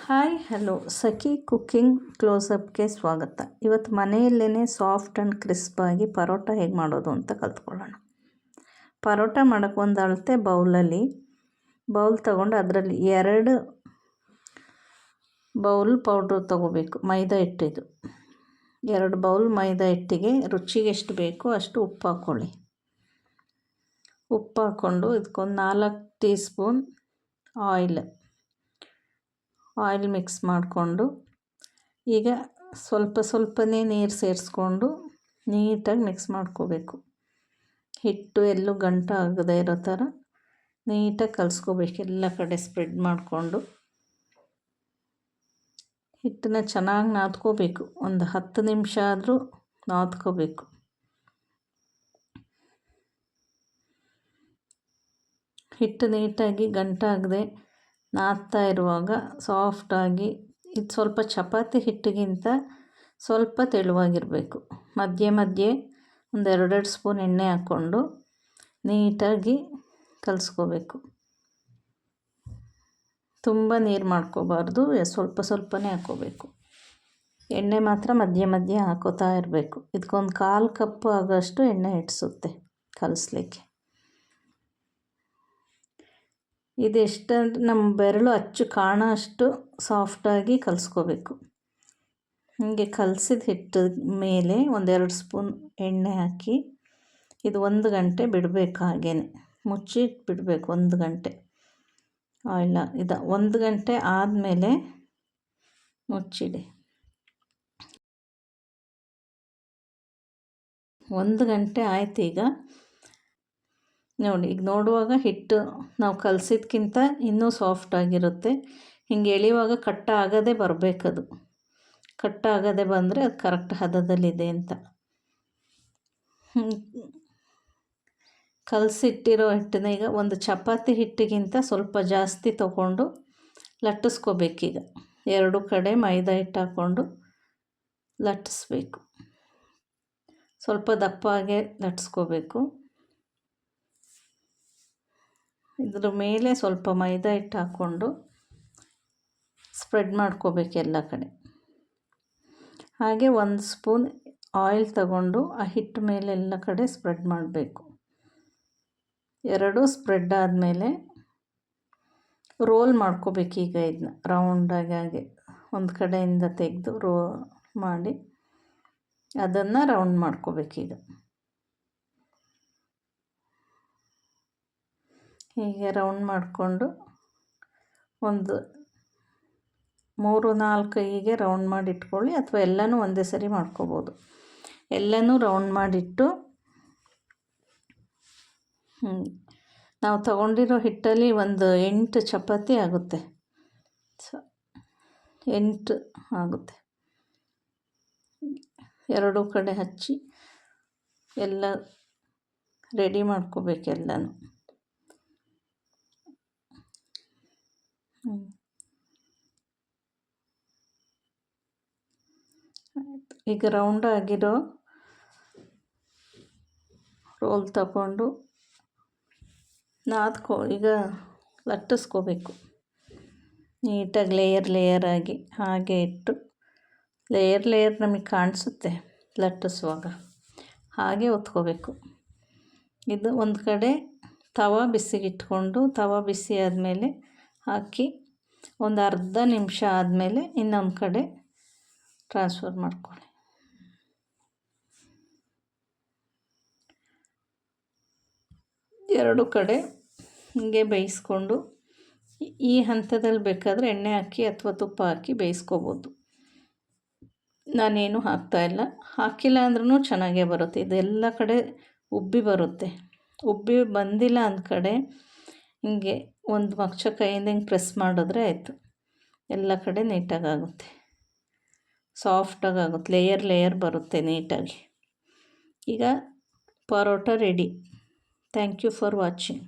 Hi hello ಸಖಿ cooking ಕ್ಲೋಸಪ್ಗೆ ಸ್ವಾಗತ. ಇವತ್ತು ಮನೆಯಲ್ಲೇ ಸಾಫ್ಟ್ ಆ್ಯಂಡ್ ಕ್ರಿಸ್ಪಾಗಿ ಪರೋಟ ಹೇಗೆ ಮಾಡೋದು ಅಂತ ಕಲ್ತ್ಕೊಳ್ಳೋಣ. ಪರೋಟ ಮಾಡೋಕ್ಕೆ ಒಂದು ಅಳತೆ ಬೌಲ್ ತೊಗೊಂಡು ಅದರಲ್ಲಿ 2 ಬೌಲ್ ಪೌಡ್ರ್ ತೊಗೋಬೇಕು. ಮೈದಾ ಹಿಟ್ಟಿದು 2 ಬೌಲ್ ಮೈದಾ ಹಿಟ್ಟಿಗೆ ರುಚಿಗೆ ಎಷ್ಟು ಬೇಕೋ ಅಷ್ಟು ಉಪ್ಪು ಹಾಕ್ಕೊಳ್ಳಿ. ಉಪ್ಪು ಹಾಕ್ಕೊಂಡು ಇದಕ್ಕೊಂದು 4 ಟೀ ಸ್ಪೂನ್ ಆಯಿಲ್ ಮಿಕ್ಸ್ ಮಾಡಿಕೊಂಡು ಈಗ ಸ್ವಲ್ಪನೇ ನೀರು ಸೇರಿಸ್ಕೊಂಡು ನೀಟಾಗಿ ಮಿಕ್ಸ್ ಮಾಡ್ಕೋಬೇಕು. ಹಿಟ್ಟು ಎಲ್ಲೂ ಗಂಟು ಆಗದೇ ಇರೋ ಥರ ನೀಟಾಗಿ ಕಲಿಸ್ಕೋಬೇಕು. ಎಲ್ಲ ಕಡೆ ಸ್ಪ್ರೆಡ್ ಮಾಡಿಕೊಂಡು ಹಿಟ್ಟನ್ನ ಚೆನ್ನಾಗಿ ನಾದ್ಕೋಬೇಕು. ಒಂದು 10 ನಿಮಿಷ ಆದರೂ ನಾದ್ಕೋಬೇಕು. ಹಿಟ್ಟು ನೀಟಾಗಿ ಗಂಟಾಗದೆ ನಾದ್ತಾ ಇರುವಾಗ ಸಾಫ್ಟಾಗಿ, ಇದು ಸ್ವಲ್ಪ ಚಪಾತಿ ಹಿಟ್ಟಿಗಿಂತ ಸ್ವಲ್ಪ ತೆಳುವಾಗಿರಬೇಕು. ಮಧ್ಯೆ ಒಂದು 2 ಸ್ಪೂನ್ ಎಣ್ಣೆ ಹಾಕ್ಕೊಂಡು ನೀಟಾಗಿ ಕಲಿಸ್ಕೋಬೇಕು. ತುಂಬ ನೀರು ಮಾಡ್ಕೋಬಾರ್ದು, ಸ್ವಲ್ಪನೇ ಹಾಕ್ಕೋಬೇಕು. ಎಣ್ಣೆ ಮಾತ್ರ ಮಧ್ಯೆ ಹಾಕೋತಾ ಇರಬೇಕು. ಇದಕ್ಕೊಂದು 1/4 ಕಪ್ ಆಗೋಷ್ಟು ಎಣ್ಣೆ ಹಿಡಿಸುತ್ತೆ ಕಲಿಸ್ಲಿಕ್ಕೆ. ಇದೆಷ್ಟಂದ್ರೆ ನಮ್ಮ ಬೆರಳು ಅಚ್ಚು ಕಾಣೋ ಅಷ್ಟು ಸಾಫ್ಟಾಗಿ ಕಲಿಸ್ಕೋಬೇಕು. ಹೀಗೆ ಕಲಸಿದ ಹಿಟ್ಟು ಮೇಲೆ 1-2 ಸ್ಪೂನ್ ಎಣ್ಣೆ ಹಾಕಿ ಇದು 1 ಗಂಟೆ ಬಿಡಬೇಕು. ಹಾಗೇ ಮುಚ್ಚಿ ಬಿಡಬೇಕು 1 ಗಂಟೆ. ಇದು 1 ಗಂಟೆ ಆದಮೇಲೆ ಮುಚ್ಚಿಡಿ. 1 ಗಂಟೆ ಆಯ್ತು. ಈಗ ನೋಡಿ, ಈಗ ನೋಡುವಾಗ ಹಿಟ್ಟು ನಾವು ಕಲಸಿದ್ಕಿಂತ ಇನ್ನೂ ಸಾಫ್ಟಾಗಿರುತ್ತೆ. ಹಿಂಗೆ ಎಳೆಯುವಾಗ ಕಟ್ಟಾಗದೆ ಬರಬೇಕದು. ಕಟ್ಟಾಗದೆ ಬಂದರೆ ಅದು ಕರೆಕ್ಟ್ ಹದದಲ್ಲಿದೆ ಅಂತ. ಕಲಸಿಟ್ಟಿರೋ ಹಿಟ್ಟನ್ನ ಈಗ ಒಂದು ಚಪಾತಿ ಹಿಟ್ಟಿಗಿಂತ ಸ್ವಲ್ಪ ಜಾಸ್ತಿ ತೊಗೊಂಡು ಲಟ್ಟಿಸ್ಕೋಬೇಕೀಗ. 2 ಕಡೆ ಮೈದಾ ಹಿಟ್ಟು ಹಾಕ್ಕೊಂಡು ಲಟ್ಟಿಸ್ಬೇಕು. ಸ್ವಲ್ಪ ದಪ್ಪಾಗೆ ಲಟ್ಟಿಸ್ಕೋಬೇಕು. ಇದ್ರ ಮೇಲೆ ಸ್ವಲ್ಪ ಮೈದಾ ಹಿಟ್ಟು ಹಾಕ್ಕೊಂಡು ಸ್ಪ್ರೆಡ್ ಮಾಡ್ಕೋಬೇಕು ಎಲ್ಲ ಕಡೆ. ಹಾಗೆ 1 ಸ್ಪೂನ್ ಆಯಿಲ್ ತಗೊಂಡು ಆ ಹಿಟ್ಟು ಮೇಲೆ ಎಲ್ಲ ಕಡೆ ಸ್ಪ್ರೆಡ್ ಮಾಡಬೇಕು. 2 ಸ್ಪ್ರೆಡ್ ಆದಮೇಲೆ ರೋಲ್ ಮಾಡ್ಕೋಬೇಕು. ಈಗ ಇದನ್ನ ರೌಂಡಾಗಿ ಒಂದು ಕಡೆಯಿಂದ ತೆಗೆದು ಮಾಡಿ ಅದನ್ನು ರೌಂಡ್ ಮಾಡ್ಕೋಬೇಕೀಗ. ಹೀಗೆ ರೌಂಡ್ ಮಾಡಿಕೊಂಡು ಒಂದು 3-4 ಹೀಗೆ ರೌಂಡ್ ಮಾಡಿ ಇಟ್ಕೊಳ್ಳಿ, ಅಥವಾ ಎಲ್ಲನೂ ಒಂದೇ ಸರಿ ಮಾಡ್ಕೋಬೋದು. ಎಲ್ಲನೂ ರೌಂಡ್ ಮಾಡಿಟ್ಟು ನಾವು ತಗೊಂಡಿರೋ ಹಿಟ್ಟಲ್ಲಿ ಒಂದು 8 ಚಪಾತಿ ಆಗುತ್ತೆ. 8 ಆಗುತ್ತೆ. 2 ಕಡೆ ಹಚ್ಚಿ ಎಲ್ಲ ರೆಡಿ ಮಾಡ್ಕೋಬೇಕು ಎಲ್ಲನೂ. ಈಗ ರೌಂಡ್ ಆಗಿರೋ ರೋಲ್ ತಗೊಂಡು ಈಗ ಲಟ್ಟಿಸ್ಕೋಬೇಕು ನೀಟಾಗಿ ಲೇಯರ್ ಆಗಿ. ಹಾಗೆ ಇಟ್ಟು ಲೇಯರ್ ನಮಗೆ ಕಾಣಿಸುತ್ತೆ ಲಟ್ಟಿಸುವಾಗ, ಹಾಗೆ ಒತ್ಕೋಬೇಕು. ಇದು ಒಂದು ಕಡೆ ತವಾ ಬಿಸಿಗಿಟ್ಕೊಂಡು ತವಾ ಬಿಸಿ ಆದಮೇಲೆ ಹಾಕಿ ಒಂದು ಅರ್ಧ ನಿಮಿಷ ಆದಮೇಲೆ ಇನ್ನೊಂದು ಕಡೆ ಟ್ರಾನ್ಸ್ಫರ್ ಮಾಡ್ಕೊಳ್ಳಿ. ಎರಡು ಕಡೆ ಹೀಗೆ ಬೇಯಿಸ್ಕೊಂಡು ಈ ಹಂತದಲ್ಲಿ ಬೇಕಾದರೆ ಎಣ್ಣೆ ಹಾಕಿ ಅಥವಾ ತುಪ್ಪ ಹಾಕಿ ಬೇಯಿಸ್ಕೋಬೋದು. ನಾನೇನು ಹಾಕಿಲ್ಲ ಅಂದ್ರೂ ಚೆನ್ನಾಗೇ ಬರುತ್ತೆ. ಇದೆಲ್ಲ ಕಡೆ ಉಬ್ಬಿ ಬರುತ್ತೆ. ಉಬ್ಬಿ ಬಂದಿಲ್ಲ ಅಂದ ಕಡೆ ಹಿಂಗೆ ಒಂದು ಮಗ್ಚ ಕೈಯಿಂದ ಹಿಂಗೆ ಪ್ರೆಸ್ ಮಾಡಿದ್ರೆ ಆಯಿತು. ಎಲ್ಲ ಕಡೆ ನೀಟಾಗುತ್ತೆ, ಸಾಫ್ಟಾಗುತ್ತೆ, ಲೇಯರ್ ಬರುತ್ತೆ ನೀಟಾಗಿ. ಈಗ parotta ready. Thank you for watching.